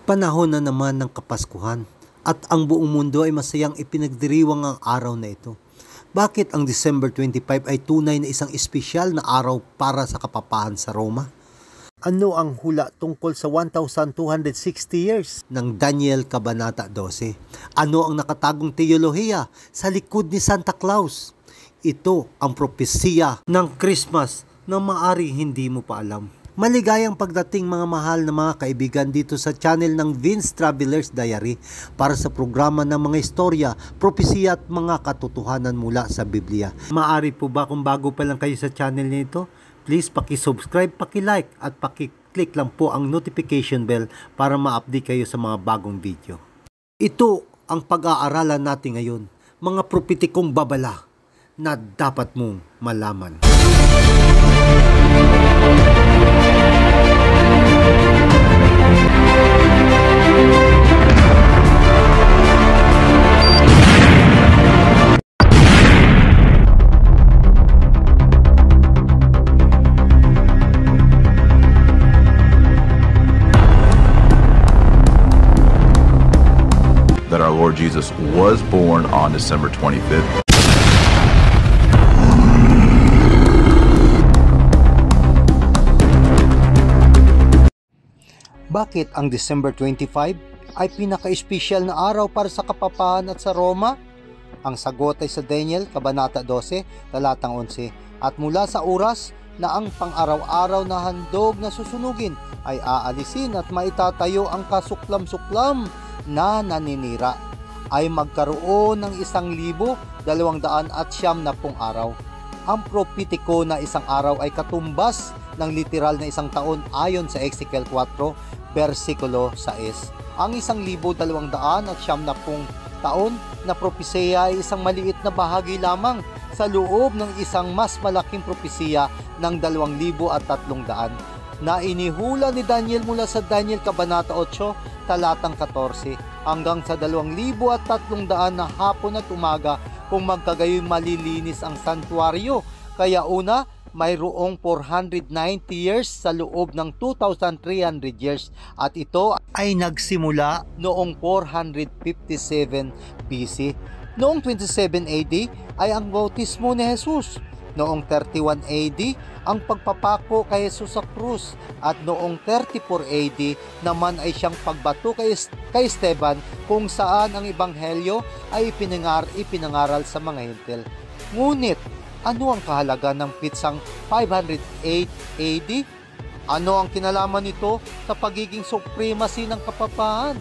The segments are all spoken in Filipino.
Panahon na naman ng Kapaskuhan at ang buong mundo ay masayang ipinagdiriwang ang araw na ito. Bakit ang December 25 ay tunay na isang espesyal na araw para sa kapapahan sa Roma? Ano ang hula tungkol sa 1,260 years ng Daniel Kabanata 12? Ano ang nakatagong teolohiya sa likod ni Santa Claus? Ito ang propesiya ng Christmas na maaring hindi mo pa alam. Maligayang pagdating mga mahal na mga kaibigan dito sa channel ng Vince Traveler's Diary para sa programa ng mga istorya, propesiya at mga katotohanan mula sa Biblia. Maaari po ba kung bago pa lang kayo sa channel nito, please paki-subscribe, paki-like at paki-click lang po ang notification bell para ma-update kayo sa mga bagong video. Ito ang pag-aaralan natin ngayon, mga propetikong babala na dapat mong malaman. That our Lord Jesus was born on December 25th. Bakit ang December 25 ay pinaka-espesyal na araw para sa kapapahan at sa Roma? Ang sagot ay sa Daniel, Kabanata 12, talatang 11. At mula sa oras na ang pang-araw-araw na handog na susunugin ay aalisin at maitatayo ang kasuklam-suklam na naninira, ay magkaroon ng 1,290 araw. Ang propetiko na isang araw ay katumbas ng literal na isang taon ayon sa Ezekiel 4, versikulo 6. Ang 1,290 taon na propesiya ay isang maliit na bahagi lamang sa loob ng isang mas malaking propesiya ng 2,300 na inihula ni Daniel mula sa Daniel Kabanata 8, talatang 14 hanggang sa 2,300 na hapon at umaga kung magkagayoy malilinis ang santuario. Kaya una, mayroong 490 years sa loob ng 2,300 years at ito ay nagsimula noong 457 BC. Noong 27 AD ay ang bautismo ni Jesus. Noong 31 AD, ang pagpapako kay Jesus sa krus. At noong 34 AD naman ay siyang pagbato kay Esteban kung saan ang ebanghelyo ay ipinangaral sa mga Hentil. Ngunit, ano ang kahalaga ng pitsang 508 AD? Ano ang kinalaman nito sa pagiging supremacy ng kapapahan?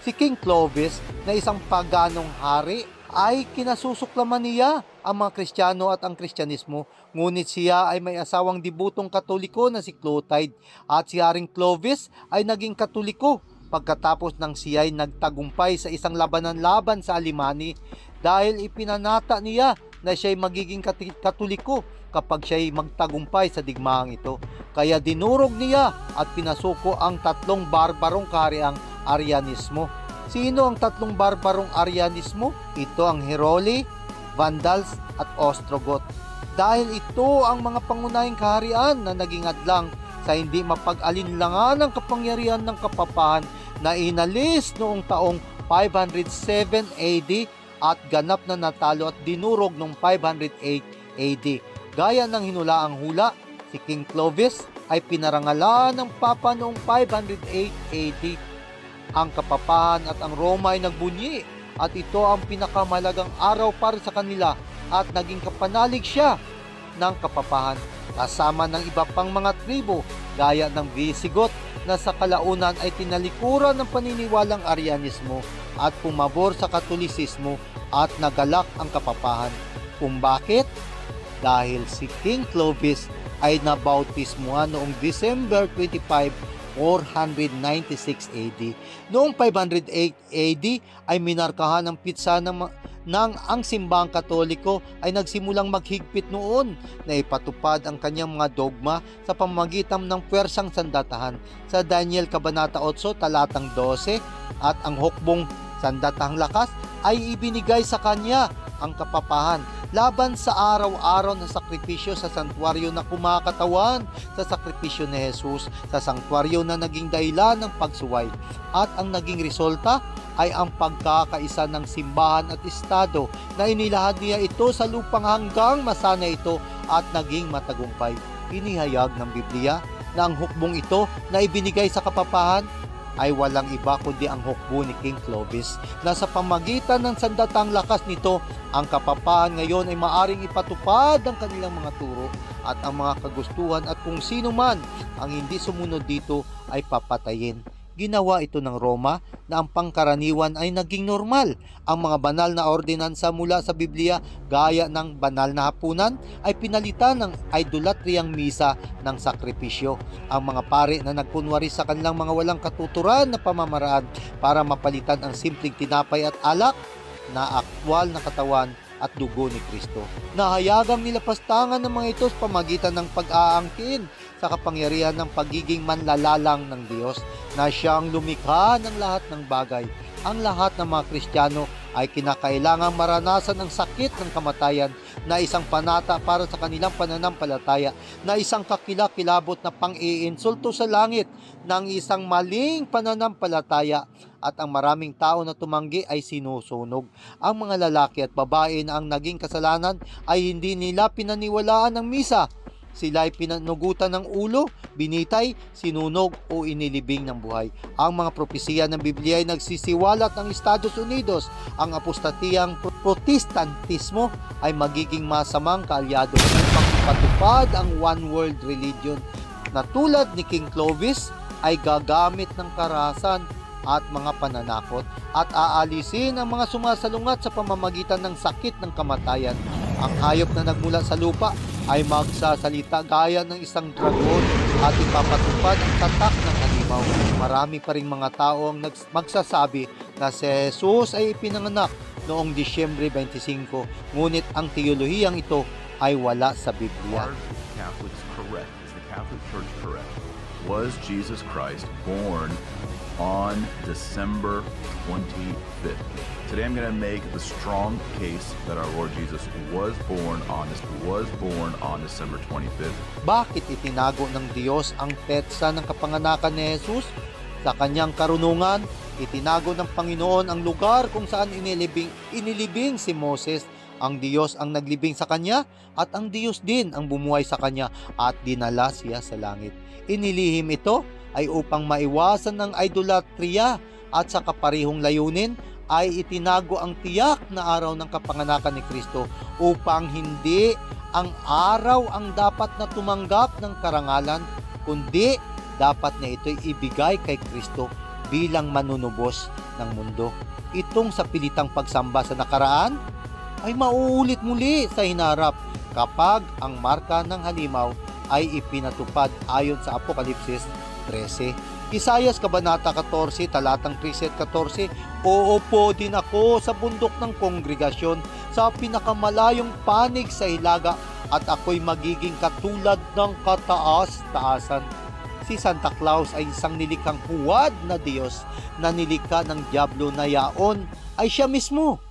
Si King Clovis na isang paganong hari ay kinasusuklaman niya ang mga Kristiyano at ang Kristyanismo, ngunit siya ay may asawang debutong Katoliko na si Clotilde at si Haring Clovis ay naging Katoliko pagkatapos ng siya ay nagtagumpay sa isang labanan-laban sa Alemani dahil ipinanata niya na siya ay magiging Katoliko kapag siya ay magtagumpay sa digmaang ito. Kaya dinurog niya at pinasuko ang tatlong barbarong kahariang Arianismo. Sino ang tatlong barbarong Arianismo? Ito ang Heruli, Vandals at Ostrogoth. Dahil ito ang mga pangunahing kaharian na naging hadlang sa hindi mapag-alinlangan ng kapangyarihan ng kapapahan na inalis noong taong 507 AD at ganap na natalo at dinurog noong 508 AD. Gaya ng hinulaang hula, si King Clovis ay pinarangalan ng Papa noong 508 AD. Ang kapapahan at ang Roma ay nagbunyi at ito ang pinakamalagang araw para sa kanila at naging kapanalig siya ng kapapahan kasama ng iba pang mga tribo gaya ng Visigoth na sa kalaunan ay tinalikuran ng paniniwalang Arianismo at pumabor sa Katolisismo at nagalak ang kapapahan. Kung bakit? Dahil si King Clovis ay nabautismuhan noong December 25, 496 AD. Noong 508 AD ay minarkahan ng pitsa ng ang simbahang Katoliko ay nagsimulang maghigpit noon na ipatupad ang kanyang mga dogma sa pamamagitan ng pwersang sandatahan. Sa Daniel Kabanata 8, talatang 12, at ang hukbong sandatahang lakas ay ibinigay sa kanya ang kapapahan laban sa araw-araw na sakripisyo sa santuaryo na kumakatawan sa sakripisyo ni Jesus, sa santuaryo na naging dahilan ng pagsuway. At ang naging resulta ay ang pagkakaisa ng simbahan at estado na inilahad niya ito sa lupang hanggang masana ito at naging matagumpay. Inihayag ng Biblia na ang hukbong ito na ibinigay sa kapapahan ay walang iba kundi ang hukbo ni King Clovis, na sa pamagitan ng sandatang lakas nito, ang kapapahan ngayon ay maaring ipatupad ang kanilang mga turo at ang mga kagustuhan, at kung sino man ang hindi sumunod dito ay papatayin. Ginawa ito ng Roma na ang pangkaraniwan ay naging normal. Ang mga banal na ordinansa mula sa Biblia gaya ng banal na hapunan ay pinalitan ng idolatriyang misa ng sakripisyo. Ang mga pari na nagkunwari sa kanilang mga walang katuturan na pamamaraan para mapalitan ang simpleng tinapay at alak na aktwal na katawan at dugo ni Kristo. Nahayagang nilapastangan ng mga ito sa pamagitan ng pag-aangkin sa kapangyarihan ng pagiging manlalalang ng Diyos na siyang lumikha ng lahat ng bagay. Ang lahat ng mga Kristiyano ay kinakailangang maranasan ang sakit ng kamatayan na isang panata para sa kanilang pananampalataya, na isang kakilakilabot na pang-iinsulto sa langit ng isang maling pananampalataya, at ang maraming tao na tumanggi ay sinusunog. Ang mga lalaki at babae na ang naging kasalanan ay hindi nila pinaniwalaan ng misa. Sila ay pinanugutan ng ulo, binitay, sinunog o inilibing ng buhay. Ang mga propesiya ng Biblia ay nagsisiwalat ng Estados Unidos. Ang apostatiyang protestantismo ay magiging masamang kaalyado upang ipatupad ang one world religion na tulad ni King Clovis ay gagamit ng karahasan at mga pananakot at aalisin ang mga sumasalungat sa pamamagitan ng sakit ng kamatayan. Ang hayop na nagmula sa lupa ay magsasalita gaya ng isang dragon at ipapatupad ang tatak ng halimaw. Marami pa ring mga tao ang magsasabi na si Jesus ay ipinanganak noong Disyembre 25, ngunit ang teolohiyang ito ay wala sa Biblia. Are Catholics correct? Is the Catholic Church correct? Was Jesus Christ born on December 25th? Today I'm going to make the strong case that our Lord Jesus was born on December 25th. Bakit itinago ng Diyos ang petsa ng kapanganakan ni Jesus? Sa kanyang karunungan, itinago ng Panginoon ang lugar kung saan inilibing si Moses. Ang Diyos ang naglibing sa kanya at ang Diyos din ang bumuhay sa kanya at dinala siya sa langit. Inilihim ito ay upang maiwasan ng idolatria at sa kaparihong layunin ay itinago ang tiyak na araw ng kapanganakan ni Kristo upang hindi ang araw ang dapat na tumanggap ng karangalan, kundi dapat na ito'y ibigay kay Kristo bilang manunubos ng mundo. Itong sa pilitang pagsamba sa nakaraan ay mauulit muli sa hinarap kapag ang marka ng halimaw ay ipinatupad ayon sa Apokalipsis 13. Isayas Kabanata 14, talatang 13 at 14, "Uupo din ako sa bundok ng kongregasyon sa pinakamalayong panig sa hilaga at ako'y magiging katulad ng kataas-taasan." Si Santa Claus ay isang nilikhang huwad na Diyos na nilikha ng dyablo na yaon ay siya mismo.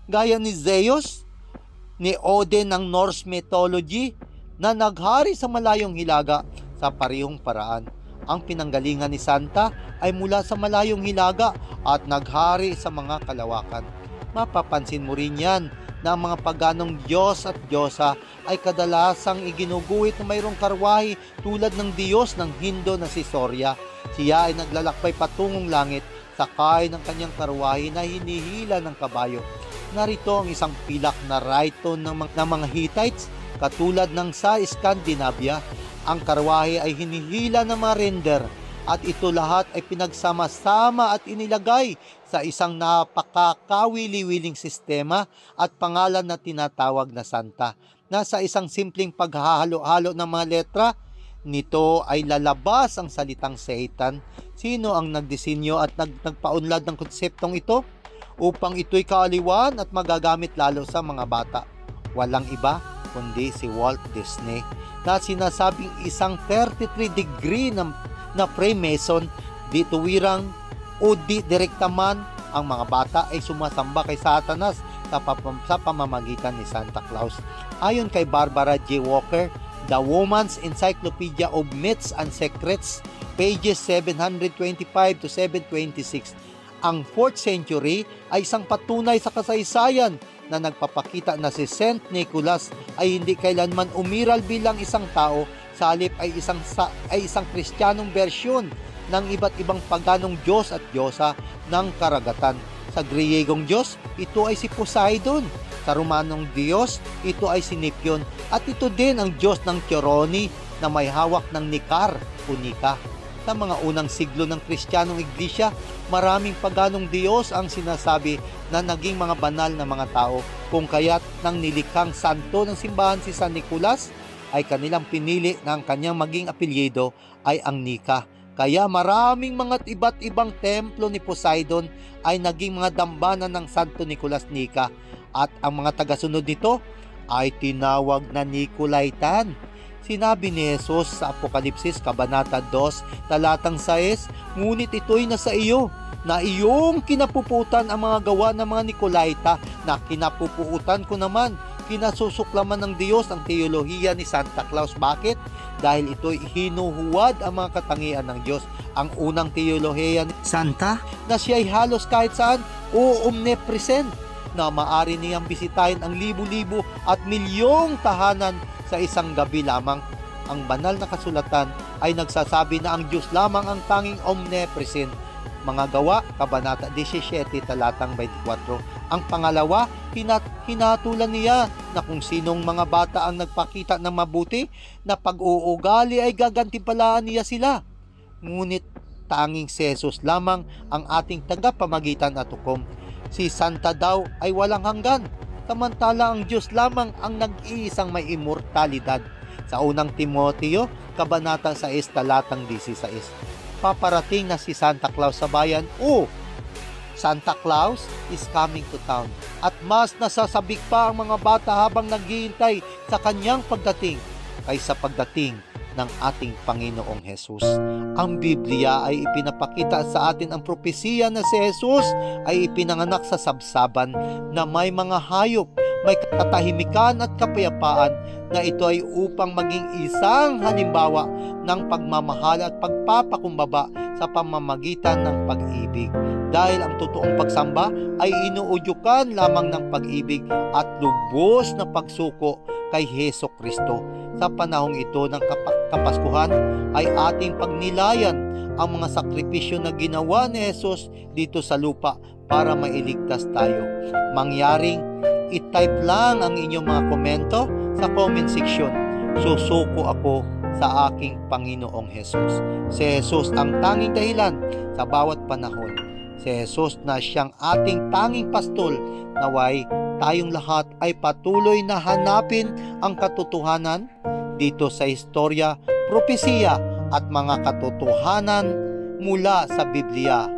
Gaya ni Zeus, ni Odin ng Norse mythology na naghari sa malayong hilaga sa parehong paraan. Ang pinanggalingan ni Santa ay mula sa malayong hilaga at naghari sa mga kalawakan. Mapapansin mo rin yan na ang mga paganong Diyos at Diyosa ay kadalasang iginuguhit na mayroong karwahe tulad ng Diyos ng Hindo na si Surya. Siya ay naglalakbay patungong langit, sakay ng kanyang karwahe na hinihila ng kabayo. Narito ang isang pilak na rayton ng mga Hittites katulad ng sa Scandinavia. Ang karwahe ay hinihila ng mga render at ito lahat ay pinagsama-sama at inilagay sa isang napakakawili-wiling sistema at pangalan na tinatawag na Santa. Nasa isang simpleng paghahalo-halo ng mga letra, nito ay lalabas ang salitang Satan. Sino ang nagdisenyo at nagpaunlad ng konseptong ito? Upang ito'y kaaliwan at magagamit lalo sa mga bata. Walang iba kundi si Walt Disney, na sinasabing isang 33 degree na Freemason, di tuwirang o di direkta man, ang mga bata ay sumasamba kay Satanas sa pamamagitan ni Santa Claus. Ayon kay Barbara J. Walker, The Woman's Encyclopedia of Myths and Secrets, pages 725 to 726, ang 4th century ay isang patunay sa kasaysayan na nagpapakita na si Saint Nicholas ay hindi kailanman umiral bilang isang tao, sa halip ay isang Kristiyanong bersyon ng iba't ibang paganong Diyos at Diyosa ng karagatan. Sa Griyegong Diyos, ito ay si Poseidon. Sa Romanong Diyos, ito ay si Nepion. At ito din ang Diyos ng Chiron na may hawak ng Nikar o Nika. Sa mga unang siglo ng Kristiyanong Iglesia, maraming paganong Diyos ang sinasabi na naging mga banal na mga tao, kung kaya't nang nilikhang santo ng simbahan si San Nicolas, ay kanilang pinili na ang kanyang maging apelyido ay ang Nika. Kaya maraming mga iba't ibang templo ni Poseidon ay naging mga dambana ng Santo Nicolas Nika, at ang mga tagasunod nito ay tinawag na Nicolaitan. Sinabi ni Jesus sa Apokalipsis, Kabanata 2, talatang 6, ngunit ito'y nasa iyo, na iyong kinapuputan ang mga gawa ng mga Nicolaita, na kinapupuutan ko naman. Kinasusuklaman ng Diyos ang teolohiya ni Santa Claus. Bakit? Dahil ito'y hinuhuwad ang mga katangian ng Diyos. Ang unang teolohiya ni Santa, na siya'y halos kahit saan o omnipresent, na maari niyang bisitahin ang libu-libo at milyong tahanan sa isang gabi lamang. Ang banal na kasulatan ay nagsasabi na ang Diyos lamang ang tanging omnipresent. Mga Gawa, Kabanata 17, talatang 24. Ang pangalawa, hinatulan niya na kung sinong mga bata ang nagpakita ng mabuti na pag-uugali ay gagantimpalaan niya sila. Ngunit tanging si Jesus lamang ang ating tagapamagitan at hukom. Si Santa daw ay walang hanggan, samantala ang Diyos lamang ang nag-iisang may immortalidad. Sa unang Timoteo, Kabanata 6, talatang 16. Paparating na si Santa Claus sa bayan. Santa Claus is coming to town. At mas nasasabik pa ang mga bata habang naghihintay sa kanyang pagdating kaysa pagdating ng ating Panginoong Jesus. Ang Biblia ay ipinapakita sa atin ang propesiya na si Jesus ay ipinanganak sa sabsaban na may mga hayop, may katahimikan at kapayapaan, na ito ay upang maging isang halimbawa ng pagmamahal at pagpapakumbaba sa pamamagitan ng pag-ibig. Dahil ang totoong pagsamba ay inuudyukan lamang ng pag-ibig at lubos na pagsuko kay Heso Kristo. Sa panahong ito ng Kapaskuhan ay ating pagnilayan ang mga sakripisyo na ginawa ni Jesus dito sa lupa para mailigtas tayo. Mangyaring i-type lang ang inyong mga komento sa comment section. Susuko ako sa aking Panginoong Jesus. Si Jesus ang tanging dahilan sa bawat panahon. Si Jesus na siyang ating tanging pastol, naway tayong lahat ay patuloy na hanapin ang katotohanan dito sa istorya, propesiya at mga katotohanan mula sa Biblia.